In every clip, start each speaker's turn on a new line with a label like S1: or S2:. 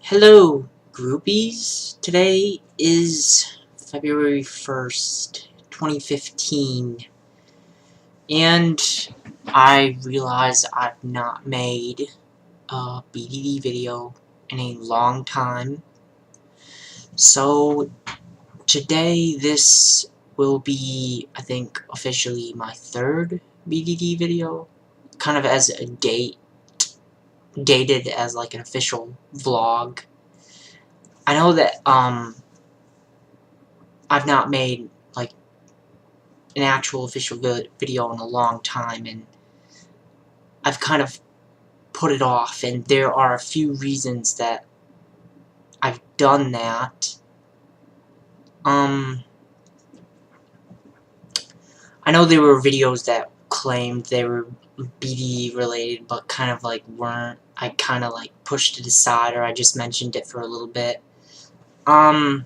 S1: Hello, groupies. Today is February 1st, 2015, and I realize I've not made a BDD video in a long time. So, today this will be, I think, officially my third BDD video, kind of as a dated as like an official vlog. I know that, I've not made, like, an actual official video in a long time, and I've kind of put it off, and there are a few reasons that I've done that. I know there were videos that claimed they were BD related, but kind of like weren't. I kind of like pushed it aside, or I just mentioned it for a little bit. And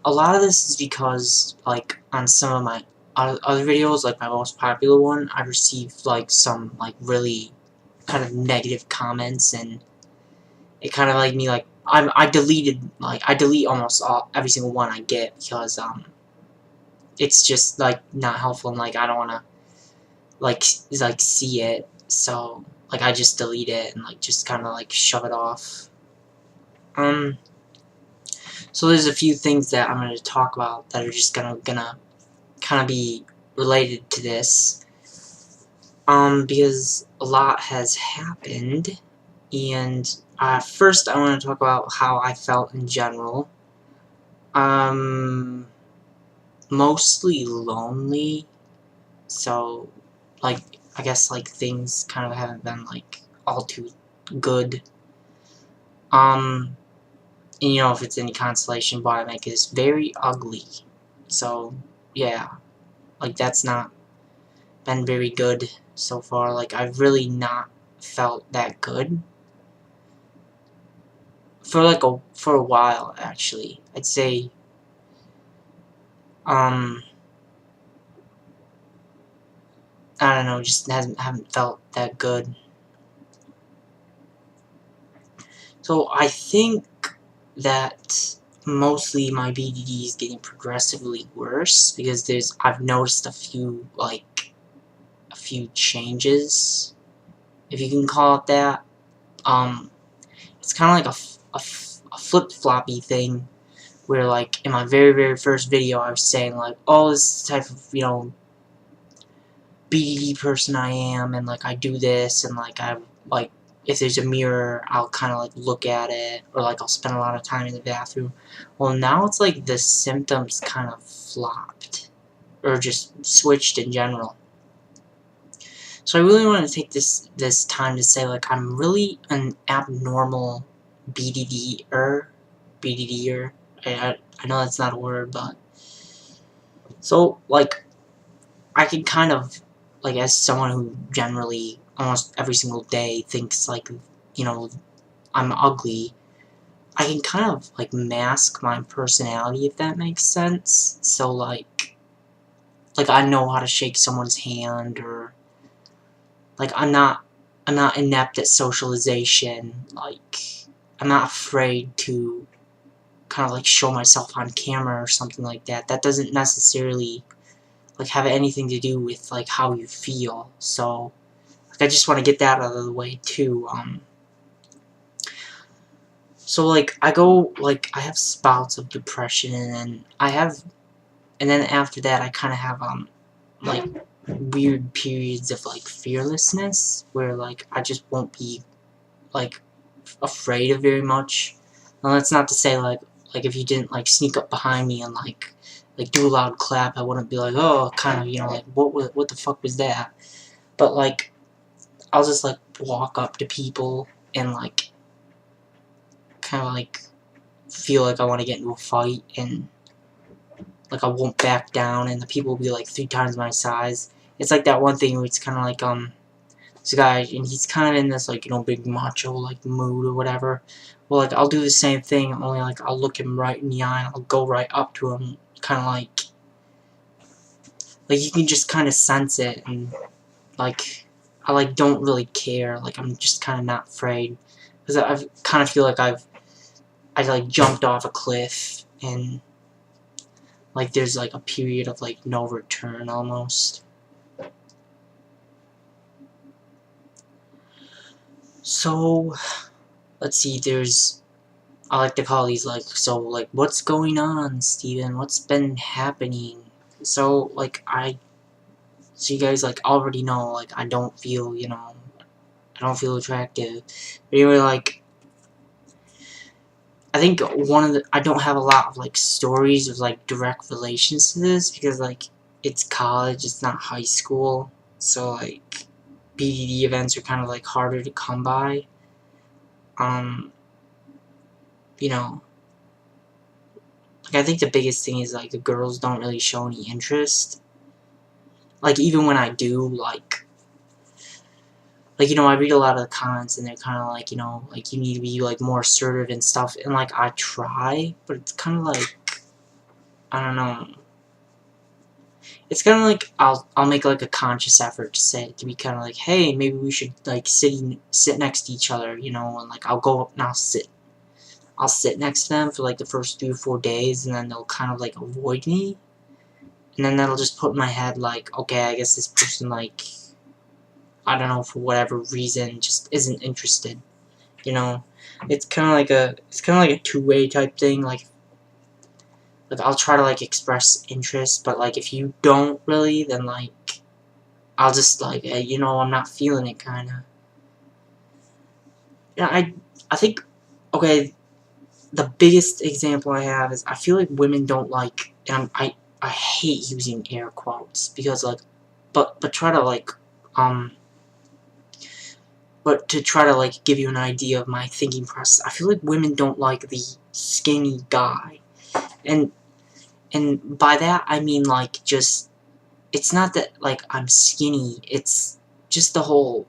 S1: a lot of this is because, like, on some of my other videos, like my most popular one, I received, like, some, like, really kind of negative comments, and it kind of, like, me, like, I delete almost every single one I get, because, it's just, like, not helpful, and, like, I don't want to, like, see it, so, like, I just delete it, and, like, just kind of, like, shove it off. So there's a few things that I'm going to talk about that are just gonna kind of be related to this, because a lot has happened, and first I want to talk about how I felt in general. Mostly lonely, so, like, I guess, like, things kind of haven't been, like, all too good. And, you know, if it's any consolation, Biomic is very ugly. So, yeah. Like, that's not been very good so far. Like, I've really not felt that good. For a while, actually. I'd say, I don't know, just haven't felt that good. So, I think that mostly my BDD is getting progressively worse, because I've noticed a few changes, if you can call it that. It's kind of like a flip-floppy thing, where, like, in my very first video I was saying, like, oh, this type of, you know, BDD person I am, and, like, I do this, and, like, like, if there's a mirror, I'll kind of, like, look at it, or, like, I'll spend a lot of time in the bathroom. Well, now it's like the symptoms kind of flopped, or just switched in general. So I really want to take this time to say, like, I'm really an abnormal BDD-er. I know that's not a word, but so, like, I can kind of, like, as someone who generally almost every single day thinks, like, you know, I'm ugly, I can kind of, like, mask my personality, if that makes sense. So, like I know how to shake someone's hand, or, like, I'm not inept at socialization. Like, I'm not afraid to kind of, like, show myself on camera or something like that. That doesn't necessarily, like, have anything to do with, like, how you feel. So, like, I just want to get that out of the way too. So, like, I have spouts of depression, and then after that I kind of have like, weird periods of, like, fearlessness, where, like, I just won't be, like, afraid of very much. Now, that's not to say, like, if you didn't, like, sneak up behind me and, like, do a loud clap, I wouldn't be like, oh, kind of, you know, like, what the fuck was that? But, like, I'll just, like, walk up to people and, like, kind of, like, feel like I want to get into a fight, and, like, I won't back down, and the people will be, like, 3 times my size. It's like that one thing where it's kind of like, this guy, and he's kind of in this, like, you know, big macho, like, mood or whatever. Well, like, I'll do the same thing, only, like, I'll look him right in the eye, and I'll go right up to him, kind of like, you can just kind of sense it, and, like, I, like, don't really care. Like, I'm just kind of not afraid, because I kind of feel like I've I like jumped off a cliff, and like there's like a period of like no return almost. So let's see, I like to call these like, so like, what's going on, Steven? What's been happening? So like so you guys like already know, like I don't feel, you know, I don't feel attractive. But anyway, like I think I don't have a lot of like stories of like direct relations to this because like it's college, it's not high school, so like BDD events are kind of like harder to come by. You know, like I think the biggest thing is like the girls don't really show any interest. Like even when I do, like you know, I read a lot of the comments and they're kind of like, you know, like you need to be like more assertive and stuff, and like I try, but it's kind of like, I don't know. It's kind of like I'll make like a conscious effort to be kind of like, hey, maybe we should like sit next to each other, you know, and like I'll go up and I'll sit next to them for like the first 3 or 4 days, and then they'll kind of like avoid me, and then that'll just put in my head like, okay, I guess this person like, I don't know, for whatever reason just isn't interested, you know. It's kind of like a two-way type thing. Like I'll try to like express interest, but like if you don't really, then like I'll just like, hey, you know, I'm not feeling it, kind of. Yeah, I think, okay, the biggest example I have is I feel like women don't like, and I hate using air quotes because like, but try to like, but to try to like give you an idea of my thinking process, I feel like women don't like the skinny guy, and by that I mean like just, it's not that like I'm skinny, it's just the whole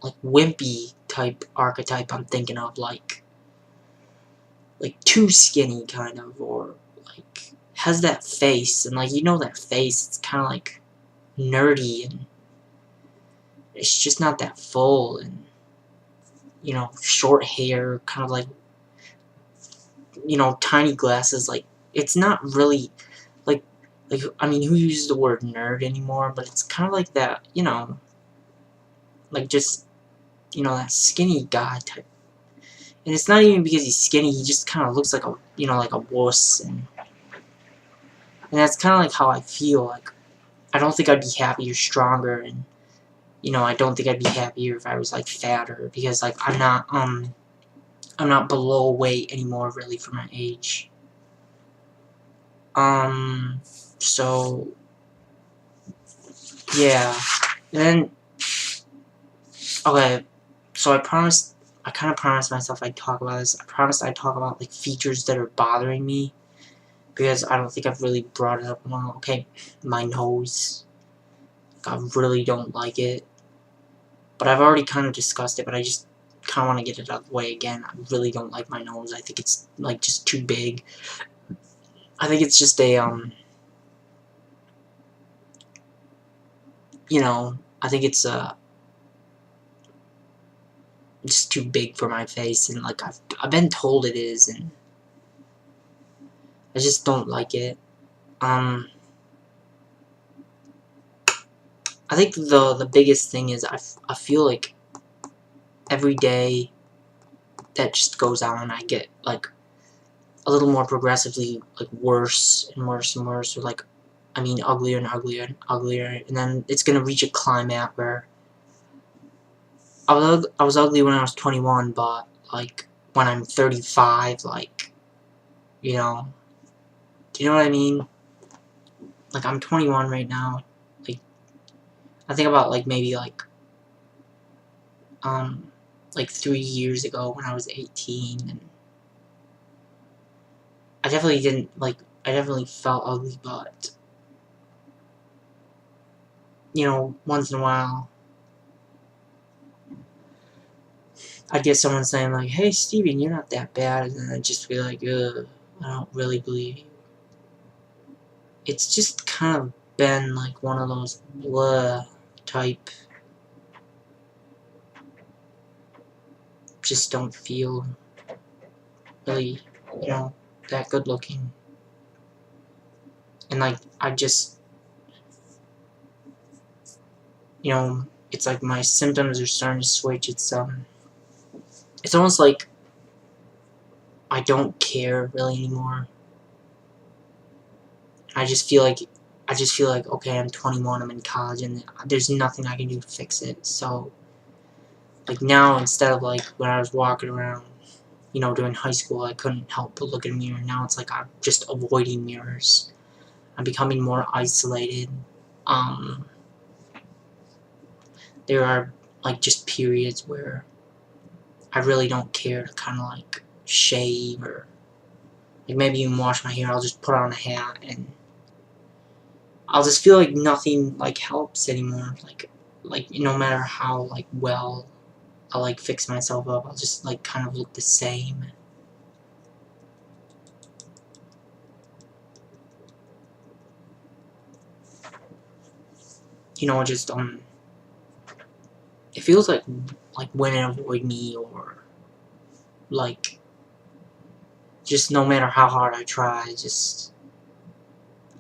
S1: like wimpy type archetype I'm thinking of, like too skinny kind of, or like has that face, and like, you know, that face, it's kind of like nerdy, and it's just not that full, and you know, short hair, kind of like, you know, tiny glasses. Like it's not really like I mean, who uses the word nerd anymore, but it's kind of like that, you know, like just, you know, that skinny guy type. And it's not even because he's skinny, he just kind of looks like a, you know, like a wuss, and that's kind of like how I feel. Like I don't think I'd be happier stronger, and you know, I don't think I'd be happier if I was like fatter, because like I'm not below weight anymore really for my age. So yeah. And then, okay, so I kind of promised myself I'd talk about this. I promised I'd talk about like features that are bothering me, because I don't think I've really brought it up. Well, okay, my nose. I really don't like it. But I've already kind of discussed it, but I just kind of want to get it out of the way again. I really don't like my nose. I think it's like just too big. I think it's just a, you know, I think it's just too big for my face, and like I've been told it is, and I just don't like it. I think the biggest thing is I feel like every day that just goes on, I get like a little more progressively like worse and worse and worse, or like, I mean, uglier and uglier and uglier, and then it's gonna reach a climax where I was ugly when I was 21, but like when I'm 35, like, you know, do you know what I mean? Like I'm 21 right now. Like I think about like maybe like 3 years ago when I was 18, and I definitely didn't like, I definitely felt ugly, but you know, once in a while I'd get someone saying like, hey Steven, you're not that bad, and then I'd just be like, ugh, I don't really believe you. It's just kind of been like one of those blah type, just don't feel really you know, that good looking. And like, I just, you know, it's like my symptoms are starting to switch. It's almost like I don't care really anymore. I just feel like, okay, I'm 21, I'm in college, and there's nothing I can do to fix it. So, like now, instead of like when I was walking around, you know, during high school, I couldn't help but look in a mirror. Now it's like I'm just avoiding mirrors. I'm becoming more isolated. Um, there are like just periods where I really don't care to kind of like shave or like maybe even wash my hair. I'll just put on a hat and I'll just feel like nothing like helps anymore. Like no matter how like well I like fix myself up, I'll just like kind of look the same. You know, just it feels like women avoid me, or like just no matter how hard I try, just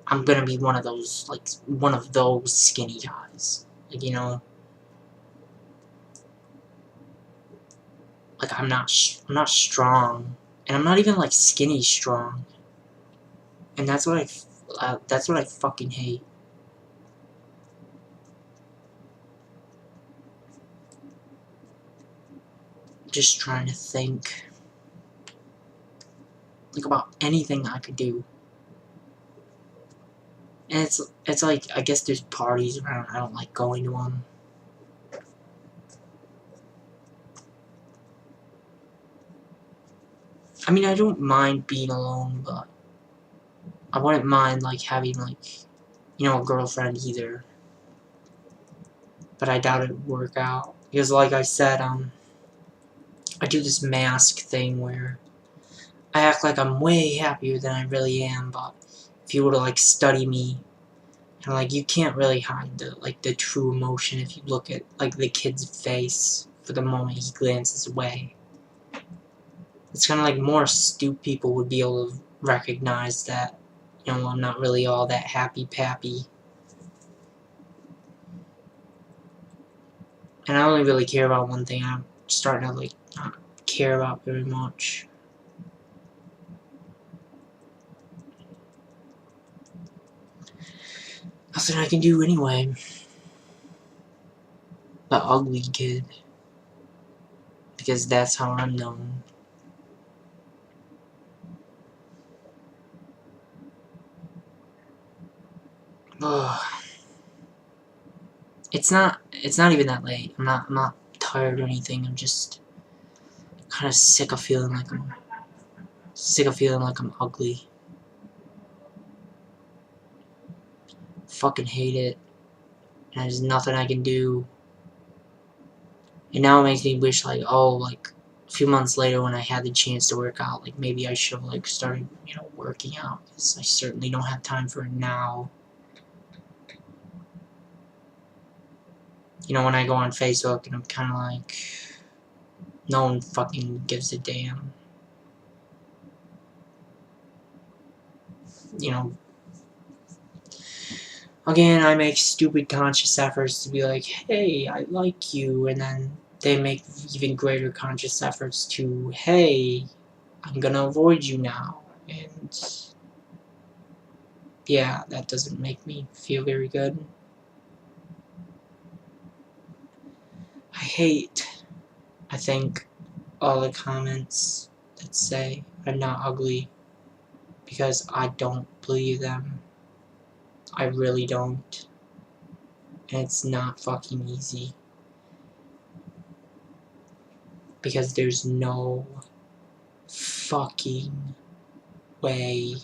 S1: I'm gonna be one of those skinny guys. Like, you know, like I'm not strong, and I'm not even like skinny strong, and that's what I fucking hate. Just trying to think like about anything I could do. And it's like, I guess there's parties around, I don't like going to them. I mean, I don't mind being alone, but I wouldn't mind like having like, you know, a girlfriend either. But I doubt it would work out. Because like I said, I do this mask thing where I act like I'm way happier than I really am, but if you were to like study me, and like you can't really hide the true emotion if you look at like the kid's face for the moment he glances away. It's kind of like more astute people would be able to recognize that, you know, I'm not really all that happy-pappy. And I only really care about one thing. I'm starting to like not care about very much. Nothing I can do anyway. The ugly kid. Because that's how I'm known. Ugh. It's not even that late. I'm not tired or anything. I'm just kind of sick of feeling like I'm ugly. Fucking hate it. And there's nothing I can do. And now it makes me wish, like, oh, like, a few months later when I had the chance to work out, like, maybe I should have, like, started, you know, working out. Because I certainly don't have time for it now. You know, when I go on Facebook and I'm kind of like, no one fucking gives a damn. You know, again, I make stupid conscious efforts to be like, hey, I like you, and then they make even greater conscious efforts to, hey, I'm gonna avoid you now, and yeah, that doesn't make me feel very good. I think, all the comments that say I'm not ugly, because I don't believe them. I really don't. And it's not fucking easy. Because there's no fucking way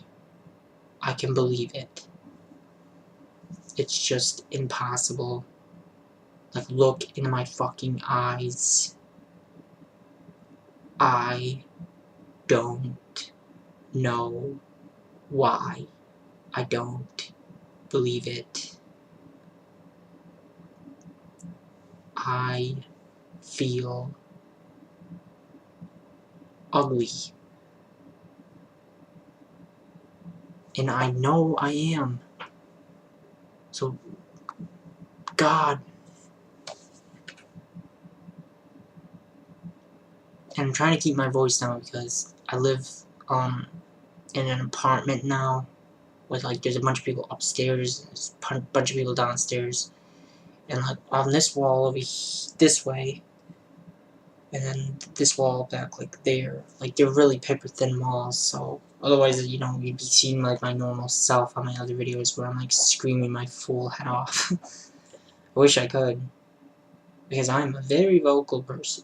S1: I can believe it. It's just impossible. Like, look into my fucking eyes. I don't know why I don't believe it. I feel ugly. And I know I am. So, God. And I'm trying to keep my voice down because I live in an apartment now with like there's a bunch of people upstairs, there's a bunch of people downstairs, and like on this wall over this way, and then this wall back like there, like they're really paper thin walls. So otherwise, you know, you'd be seeing like my normal self on my other videos where I'm like screaming my full head off. I wish I could, because I'm a very vocal person.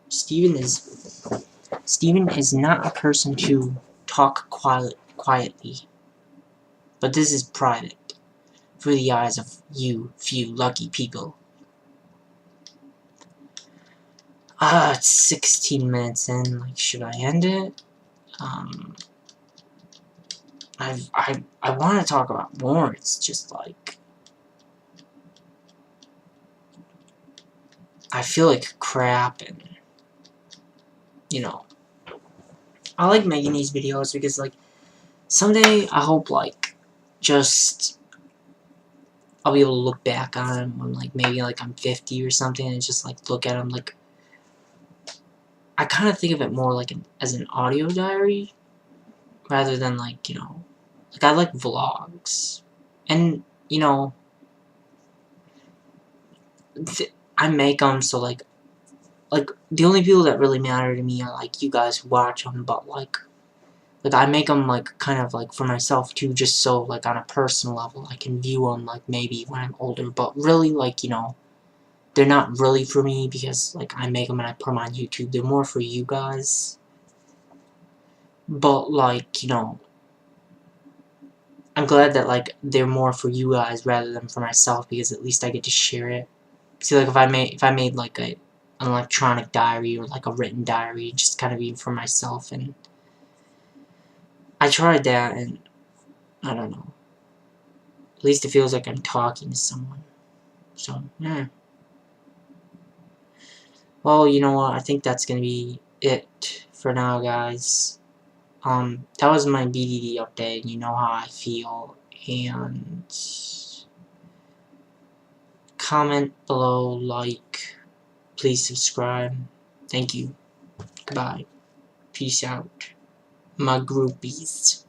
S1: Steven is not a person to talk quietly, but this is private, through the eyes of you few lucky people. It's 16 minutes in, like, should I end it? I want to talk about more, it's just like, I feel like crap, and, you know, I like making these videos because, like, someday I hope, like, just I'll be able to look back on them when, like, maybe, like, I'm 50 or something, and just, like, look at them, like, I kind of think of it more, like, as an audio diary, rather than, like, you know, like, I like vlogs, and, you know, I make them so, like, the only people that really matter to me are, like, you guys who watch them, but, like, I make them, like, kind of, like, for myself, too, just so, like, on a personal level, I can view them, like, maybe when I'm older, but really, like, you know, they're not really for me, because, like, I make them and I put them on YouTube, they're more for you guys, but, like, you know, I'm glad that, like, they're more for you guys rather than for myself, because at least I get to share it. See, like, if I made, like, an electronic diary, or, like, a written diary, just kind of be for myself, and I tried that, and I don't know. At least it feels like I'm talking to someone. So, yeah. Well, you know what, I think that's gonna be it for now, guys. That was my BDD update, you know how I feel, and comment below, like, please subscribe. Thank you. Goodbye. Peace out. My groupies.